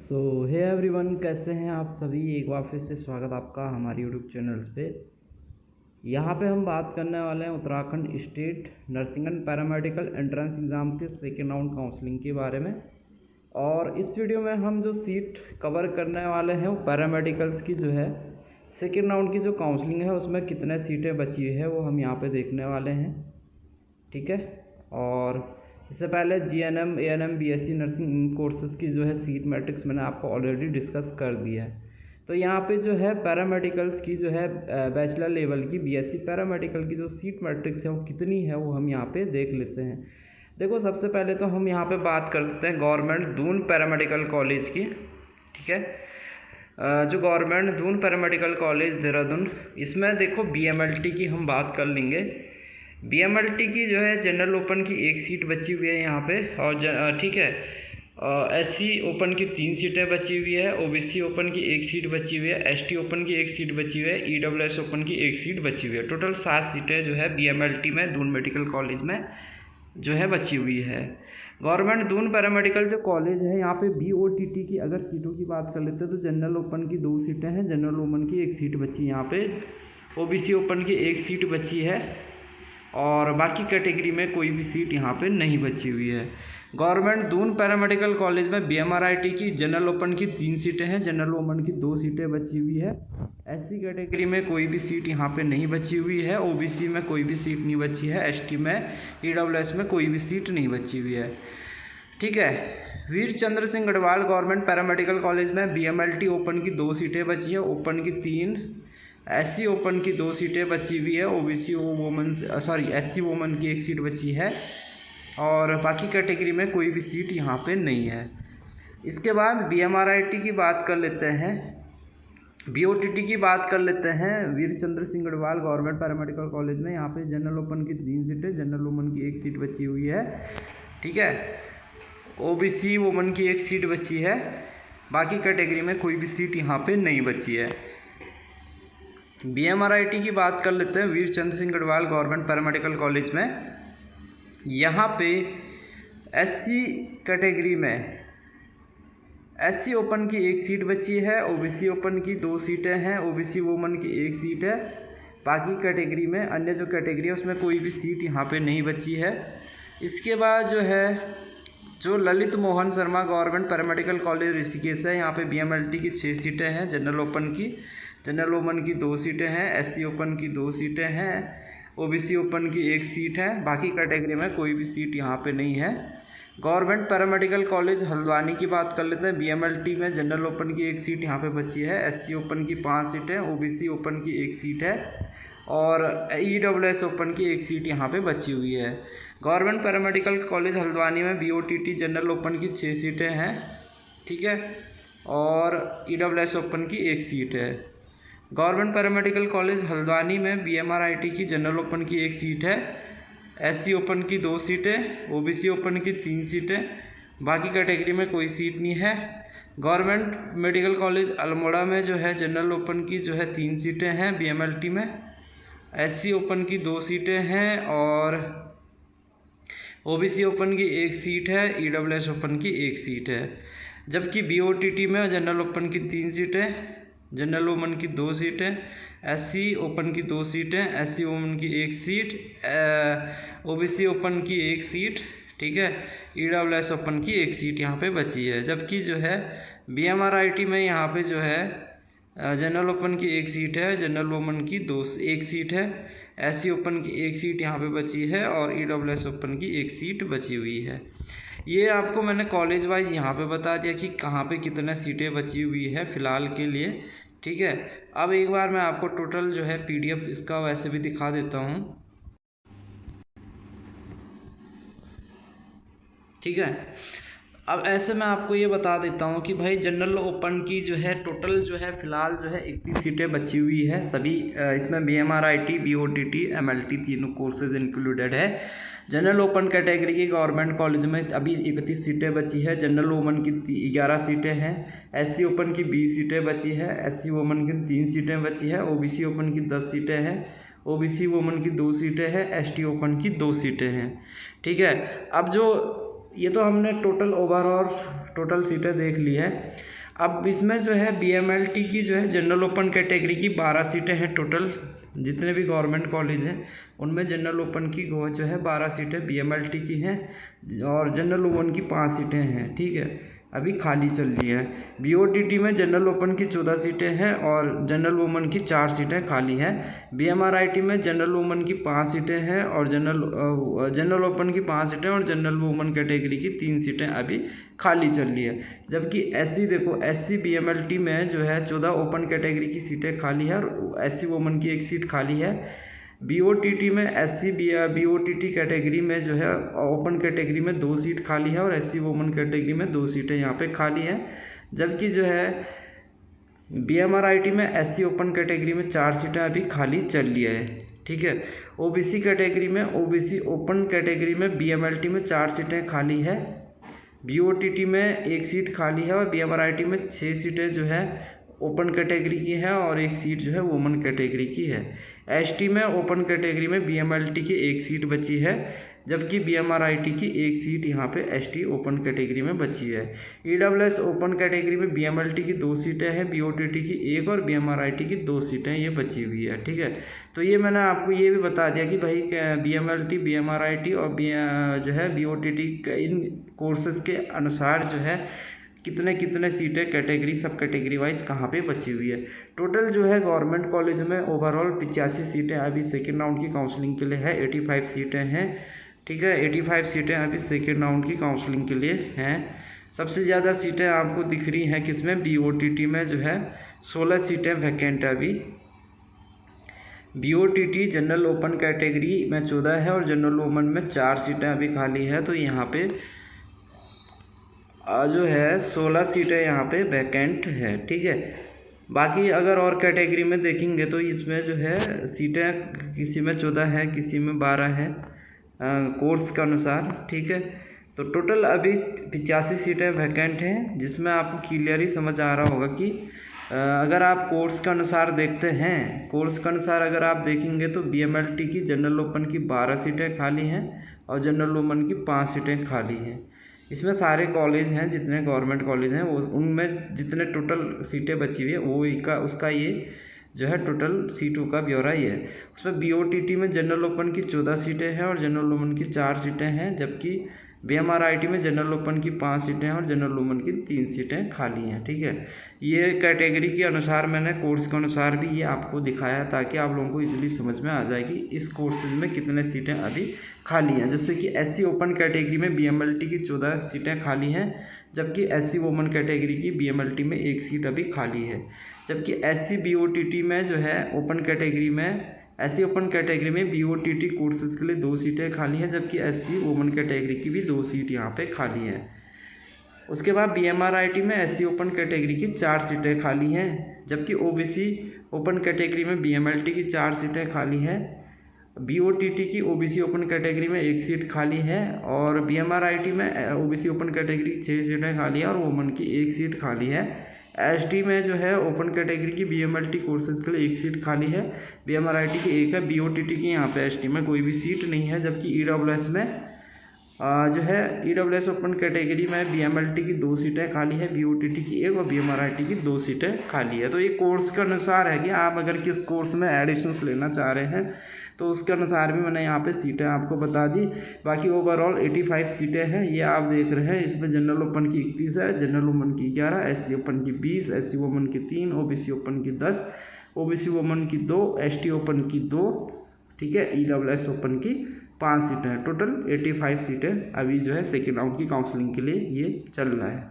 सो hey everyone, कैसे हैं आप सभी। एक बार फिर से स्वागत आपका हमारे यूट्यूब चैनल्स पे। यहाँ पे हम बात करने वाले हैं Uttarakhand state nursing and paramedical entrance exam के सेकेंड राउंड काउंसलिंग के बारे में। और इस वीडियो में हम जो सीट कवर करने वाले हैं वो पैरामेडिकल्स की जो है सेकेंड राउंड की जो काउंसलिंग है उसमें कितने सीटें बची है वो हम यहाँ पर देखने वाले हैं। ठीक है। और इससे पहले GNM, ANM, BSc nursing courses की जो है सीट मैट्रिक्स मैंने आपको ऑलरेडी डिस्कस कर दिया है। तो यहाँ पे जो है पैरामेडिकल्स की जो है बैचलर लेवल की बीएससी पैरामेडिकल की जो सीट मैट्रिक्स है वो कितनी है वो हम यहाँ पे देख लेते हैं। देखो, सबसे पहले तो हम यहाँ पे बात करते हैं गवर्नमेंट दून पैरामेडिकल कॉलेज की। ठीक है। जो government Doon paramedical college Dehradun, इसमें देखो बीएमएलटी की हम बात कर लेंगे। बीएमएलटी की जो है जनरल ओपन की एक सीट बची हुई है यहाँ पे। और ठीक है, एससी ओपन की 3 सीटें बची हुई है, ओबीसी ओपन की 1 सीट बची हुई है, एसटी ओपन की 1 सीट बची हुई है, ईडब्ल्यूएस ओपन की 1 सीट बची हुई है। टोटल 7 सीटें जो है बीएमएलटी में दून मेडिकल कॉलेज में जो है बची हुई है। गवर्नमेंट दून पैरामेडिकल जो कॉलेज है यहाँ पे बीओटीटी की अगर सीटों की बात कर लेते हैं तो जनरल ओपन की 2 सीटें हैं, जनरल वुमन की 1 सीट बची यहाँ पे, ओबीसी ओपन की 1 सीट बची है और बाकी कैटेगरी में कोई भी सीट यहाँ पे नहीं बची हुई है। गवर्नमेंट दून पैरामेडिकल कॉलेज में बीएमआरआईटी की जनरल ओपन की 3 सीटें हैं, जनरल वुमन की 2 सीटें बची हुई है। एससी कैटेगरी में कोई भी सीट यहाँ पे नहीं बची हुई है, ओबीसी में कोई भी सीट नहीं बची है, एसटी में, ईडब्ल्यूएस में कोई भी सीट नहीं बची हुई है। ठीक है। Veer Chandra Singh Garhwal government paramedical college में बीएमएलटी ओपन की 2 सीटें बची है, ओपन की 3, एससी ओपन की 2 सीटें बची हुई है, ओबीसी वुमन एससी वुमन की 1 सीट बची है और बाकी कैटेगरी में कोई भी सीट यहाँ पे नहीं है। इसके बाद बीएमआरआईटी की बात कर लेते हैं, बीओटीटी की बात कर लेते हैं। Veer Chandra Singh Garhwal government paramedical college में यहाँ पे जनरल ओपन की 3 सीटें, जनरल वुमन की 1 सीट बची हुई है। ठीक है। ओबीसी वुमन की 1 सीट बची है, बाकी कैटेगरी में कोई भी सीट यहाँ पे नहीं बची है। बीएमआरआईटी की बात कर लेते हैं। Veer Chandra Singh Garhwal government paramedical college में यहाँ पे एससी कैटेगरी में एससी ओपन की 1 सीट बची है, ओबीसी ओपन की 2 सीटें हैं, ओबीसी वुमन की 1 सीट है, बाकी कैटेगरी में अन्य जो कैटेगरी है उसमें कोई भी सीट यहाँ पे नहीं बची है। इसके बाद जो है जो Lalit Mohan Sharma government paramedical college Rishikesh है, यहाँ पे बीएमएलटी की 6 सीटें हैं, जनरल ओपन की, जनरल वुमन की 2 सीटें हैं, एससी ओपन की 2 सीटें हैं, ओबीसी ओपन की 1 सीट है, बाकी कैटेगरी में कोई भी सीट यहाँ पे नहीं है। गवर्नमेंट पैरामेडिकल कॉलेज हल्द्वानी की बात कर लेते हैं। बीएमएलटी में जनरल ओपन की 1 सीट यहाँ पे बची है, एससी ओपन की 5 सीटें, ओबीसी ओपन की 1 सीट है और ईडब्ल्यूएस ओपन की 1 सीट यहाँ पे बची हुई है। गवर्नमेंट पैरामेडिकल कॉलेज हल्द्वानी में बीओटीटी जनरल ओपन की 6 सीटें हैं। ठीक है। और ईडब्ल्यूएस ओपन की 1 सीट है। गवर्नमेंट पैरामेडिकल कॉलेज हल्द्वानी में बीएमआरआईटी की जनरल ओपन की 1 सीट है, एससी ओपन की 2 सीटें, ओबीसी ओपन की 3 सीटें, बाकी कैटेगरी में कोई सीट नहीं है। गवर्नमेंट मेडिकल कॉलेज अल्मोड़ा में जो है जनरल ओपन की जो है 3 सीटें हैं बीएमएलटी में, एससी ओपन की 2 सीटें हैं और ओबीसी ओपन की 1 सीट है, ईडब्ल्यूएस ओपन की 1 सीट है। जबकि बीओटीटी में जनरल ओपन की 3 सीटें, जनरल वुमन की 2 सीटें, एससी ओपन की 2 सीटें, एससी वुमन की 1 सीट, ओबीसी ओपन की 1 सीट। ठीक है। ईडब्ल्यूएस ओपन की 1 सीट यहाँ पे बची है। जबकि जो है बीएमआरआईटी में यहाँ पे जो है जनरल ओपन की 1 सीट है, जनरल वुमन की 1 सीट है, एससी ओपन की 1 सीट यहाँ पे बची है और ईडब्ल्यूएस ओपन की 1 सीट बची हुई है। ये आपको मैंने कॉलेज वाइज यहाँ पे बता दिया कि कहाँ पे कितने सीटें बची हुई है फ़िलहाल के लिए। ठीक है। अब एक बार मैं आपको टोटल जो है पीडीएफ इसका वैसे भी दिखा देता हूँ। ठीक है। अब ऐसे मैं आपको ये बता देता हूँ कि भाई जनरल ओपन की जो है टोटल जो है फ़िलहाल जो है 31 सीटें बची हुई है सभी। इसमें बीएमआरआईटी, बीओटीटी, एमएलटी तीनों कोर्सेज इंक्लूडेड है। जनरल ओपन कैटेगरी की गवर्नमेंट कॉलेज में अभी 31 सीटें बची है, जनरल वुमन की 11 सीटें हैं, एससी ओपन की 20 सीटें बची है, एससी वुमन की 3 सीटें बची है, ओबीसी ओपन की 10 सीटें हैं, ओबीसी वुमन की 2 सीटें हैं, एसटी ओपन की 2 सीटें हैं। ठीक है। अब जो ये तो हमने टोटल ओवरऑल टोटल सीटें देख ली है। अब इसमें जो है BMLT की जो है जनरल ओपन कैटेगरी की 12 सीटें हैं टोटल। जितने भी गवर्नमेंट कॉलेज हैं उनमें जनरल ओपन की जो है 12 सीटें BMLT की हैं और जनरल वुमेन की 5 सीटें हैं, ठीक है, अभी खाली चल रही है। BOTT में जनरल ओपन की 14 सीटें हैं और जनरल वुमेन की 4 सीटें खाली हैं। BMRIT में जनरल वुमेन की 5 सीटें हैं और जनरल ओपन की 5 सीटें और जनरल वुमेन कैटेगरी की 3 सीटें अभी खाली चल रही है। जबकि देखो SC BMLT में जो है 14 ओपन कैटेगरी की सीटें खाली है और SC वुमेन की 1 सीट खाली है। BOTT में SC BOTT कैटेगरी में जो है ओपन कैटेगरी में 2 सीट खाली है और SC वुमेन कैटेगरी में 2 सीटें यहाँ पे खाली हैं। जबकि जो है BMRIT में SC ओपन कैटेगरी में 4 सीटें अभी खाली चल रही है, ठीक है। OBC कैटेगरी में OBC ओपन कैटेगरी में BMLT में 4 सीटें खाली है, BOTT में 1 सीट खाली है और BMRIT में 6 सीटें जो है ओपन कैटेगरी की है और 1 सीट जो है वुमेन कैटेगरी की है। ST में ओपन कैटेगरी में BMLT की 1 सीट बची है, जबकि BMRIT की 1 सीट यहाँ पे ST ओपन कैटेगरी में बची है। EWS ओपन कैटेगरी में BMLT की 2 सीटें हैं, BOTT की 1 और BMRIT की 2 सीटें ये बची हुई है, ठीक है। तो ये मैंने आपको ये भी बता दिया कि भाई BMLT BMRIT और जो है BOTT इन कोर्सेज़ के अनुसार जो है कितने सीटें कैटेगरी सब कैटेगरी वाइज कहाँ पे बची हुई है। टोटल जो है गवर्नमेंट कॉलेज में ओवरऑल 85 सीटें अभी सेकेंड राउंड की काउंसलिंग के लिए है। 85 सीटें हैं, ठीक है, 85 सीटें अभी सेकेंड राउंड की काउंसलिंग के लिए हैं। सबसे ज़्यादा सीटें आपको दिख रही हैं किसमें, BOTT में जो है 16 सीटें वैकेंट है अभी। BOTT जनरल ओपन कैटेगरी में 14 है और जनरल वुमेन में 4 सीटें अभी खाली है। तो यहाँ पे जो है 16 सीटें यहाँ पे वैकेंट है, ठीक है। बाकी अगर और कैटेगरी में देखेंगे तो इसमें जो है सीटें किसी में 14 है, किसी में 12 है कोर्स के अनुसार, ठीक है। तो टोटल अभी 85 सीटें वैकेंट हैं, जिसमें आपको क्लियरली समझ आ रहा होगा कि अगर आप कोर्स के अनुसार देखते हैं, कोर्स के अनुसार अगर आप देखेंगे तो BMLT की जनरल ओपन की 12 सीटें खाली हैं और जनरल वुमेन की 5 सीटें खाली हैं। इसमें सारे कॉलेज हैं जितने गवर्नमेंट कॉलेज हैं वो उनमें जितने टोटल सीटें बची हुई है वो उसका ये जो है टोटल सीटों का ब्यौरा ये है। उसमें BOTT में जनरल ओपन की 14 सीटें हैं और जनरल वुमेन की 4 सीटें हैं, जबकि BMRIT में जनरल ओपन की 5 सीटें हैं और जनरल वुमेन की 3 सीटें खाली हैं, ठीक है। ये कैटेगरी के अनुसार मैंने कोर्स के अनुसार भी ये आपको दिखाया है ताकि आप लोगों को इजीली समझ में आ जाए कि इस कोर्सेज में कितने सीटें अभी खाली हैं। जैसे कि SC ओपन कैटेगरी में BMLT की 14 सीटें खाली हैं, जबकि SC वुमेन कैटेगरी की BMLT में 1 सीट अभी खाली है। जबकि SC BOTT में जो है ओपन कैटेगरी में SC ओपन कैटेगरी में BOTT कोर्सेज के लिए 2 सीटें खाली हैं, जबकि SC वुमेन कैटेगरी की भी 2 सीट यहाँ पे खाली हैं। उसके बाद BMRIT में SC ओपन कैटेगरी की 4 सीटें खाली हैं, जबकि OBC ओपन कैटेगरी में BMLT की 4 सीटें खाली हैं। BOTT की OBC ओपन कैटेगरी में 1 सीट खाली है और BMRIT में OBC ओपन कैटेगरी 6 सीटें खाली है और वुमेन की 1 सीट खाली है। ST में जो है ओपन कैटेगरी की BMLT कोर्सेज के लिए 1 सीट खाली है, BMRIT की 1 है, BOTT की यहाँ पे ST में कोई भी सीट नहीं है। जबकि EWS में जो है EWS ओपन कैटेगरी में BMLT की 2 सीटें खाली है, BOTT की 1 और BMRIT की 2 सीटें खाली है। तो ये कोर्स के अनुसार है कि आप अगर किस कोर्स में एडिशंस लेना चाह रहे हैं तो उसके अनुसार भी मैंने यहाँ पे सीटें आपको बता दी। बाकी ओवरऑल 85 सीटें हैं, ये आप देख रहे हैं। इसमें जनरल ओपन की 31 है, जनरल वुमेन की 11, SC ओपन की 20, SC वुमेन की 3, OBC ओपन की 10, OBC वुमेन की 2, ST ओपन की 2, ठीक है, EWS ओपन की 5 सीटें हैं। टोटल 85 सीटें अभी जो है सेकेंड राउंड की काउंसलिंग के लिए ये चल रहा है।